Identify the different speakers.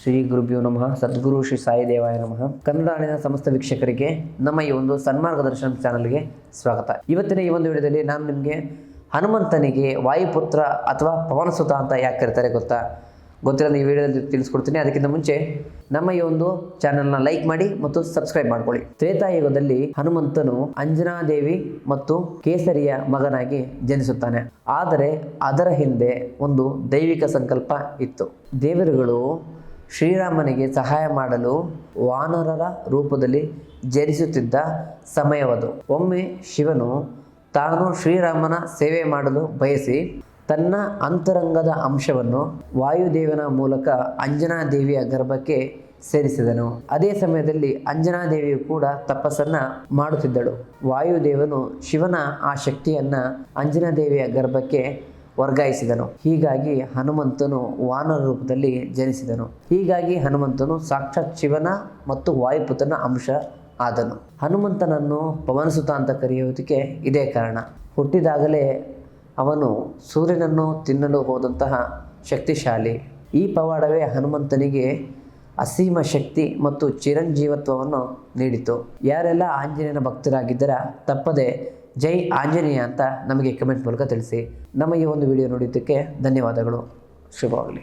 Speaker 1: ಶ್ರೀ ಗುರುಭ್ಯೋ ನಮಃ. ಸದ್ಗುರು ಶ್ರೀ ಸಾಯಿ ದೇವಾಯ ನಮಃ. ಕನ್ನಡ ನಾಡಿನ ಸಮಸ್ತ ವೀಕ್ಷಕರಿಗೆ ನಮ್ಮ ಈ ಒಂದು ಸನ್ಮಾರ್ಗ ದರ್ಶನ ಚಾನಲ್ಗೆ ಸ್ವಾಗತ. ಇವತ್ತಿನ ಈ ಒಂದು ವಿಡಿಯೋದಲ್ಲಿ ನಾನು ನಿಮಗೆ ಹನುಮಂತನಿಗೆ ವಾಯುಪುತ್ರ ಅಥವಾ ಪವನಸುತ ಅಂತ ಯಾಕೆ ಕರೀತಾರೆ ಗೊತ್ತಿರೋದು ಈ ವಿಡಿಯೋದಲ್ಲಿ ತಿಳಿಸ್ಕೊಡ್ತೀನಿ. ಅದಕ್ಕಿಂತ ಮುಂಚೆ ನಮ್ಮ ಈ ಒಂದು ಚಾನೆಲ್ನ ಲೈಕ್ ಮಾಡಿ ಮತ್ತು ಸಬ್ಸ್ಕ್ರೈಬ್ ಮಾಡ್ಕೊಳ್ಳಿ. ತ್ರೇತಾಯುಗದಲ್ಲಿ ಹನುಮಂತನು ಅಂಜನಾದೇವಿ ಮತ್ತು ಕೇಸರಿಯ ಮಗನಾಗಿ ಜನಿಸುತ್ತಾನೆ. ಆದರೆ ಅದರ ಹಿಂದೆ ಒಂದು ದೈವಿಕ ಸಂಕಲ್ಪ ಇತ್ತು. ದೇವರುಗಳು ಶ್ರೀರಾಮನಿಗೆ ಸಹಾಯ ಮಾಡಲು ವಾನರರ ರೂಪದಲ್ಲಿ ಜನಿಸುತ್ತಿದ್ದ ಸಮಯವದು. ಒಮ್ಮೆ ಶಿವನು ತಾನು ಶ್ರೀರಾಮನ ಸೇವೆ ಮಾಡಲು ಬಯಸಿ ತನ್ನ ಅಂತರಂಗದ ಅಂಶವನ್ನು ವಾಯುದೇವನ ಮೂಲಕ ಅಂಜನಾದೇವಿಯ ಗರ್ಭಕ್ಕೆ ಸೇರಿಸಿದನು. ಅದೇ ಸಮಯದಲ್ಲಿ ಅಂಜನಾದೇವಿಯು ಕೂಡ ತಪಸ್ಸನ್ನ ಮಾಡುತ್ತಿದ್ದಳು. ವಾಯುದೇವನು ಶಿವನ ಆ ಶಕ್ತಿಯನ್ನ ಅಂಜನಾದೇವಿಯ ಗರ್ಭಕ್ಕೆ ವರ್ಗಾಯಿಸಿದನು. ಹೀಗಾಗಿ ಹನುಮಂತನು ವಾನರ ರೂಪದಲ್ಲಿ ಜನಿಸಿದನು. ಹೀಗಾಗಿ ಹನುಮಂತನು ಸಾಕ್ಷಾತ್ ಶಿವನ ಮತ್ತು ವಾಯುಪುತ್ರನ ಅಂಶ ಆದನು. ಹನುಮಂತನನ್ನು ಪವನಸುತ ಅಂತ ಕರೆಯುವುದಕ್ಕೆ ಇದೇ ಕಾರಣ. ಹುಟ್ಟಿದಾಗಲೇ ಅವನು ಸೂರ್ಯನನ್ನು ತಿನ್ನಲು ಹೋದಂತಹ ಶಕ್ತಿಶಾಲಿ. ಈ ಪವಾಡವೇ ಹನುಮಂತನಿಗೆ ಅಸೀಮ ಶಕ್ತಿ ಮತ್ತು ಚಿರಂಜೀವತ್ವವನ್ನು ನೀಡಿತು. ಯಾರೆಲ್ಲ ಆಂಜನೇಯನ ಭಕ್ತರಾಗಿದ್ದರ ತಪ್ಪದೆ ಜೈ ಆಂಜನೇಯ ಅಂತ ನಮಗೆ ಕಮೆಂಟ್ ಮೂಲಕ ತಿಳಿಸಿ. ನಮ್ಮ ಈ ಒಂದು ವಿಡಿಯೋ ನೋಡಿದ್ದಕ್ಕೆ ಧನ್ಯವಾದಗಳು. ಶುಭವಾಗಲಿ.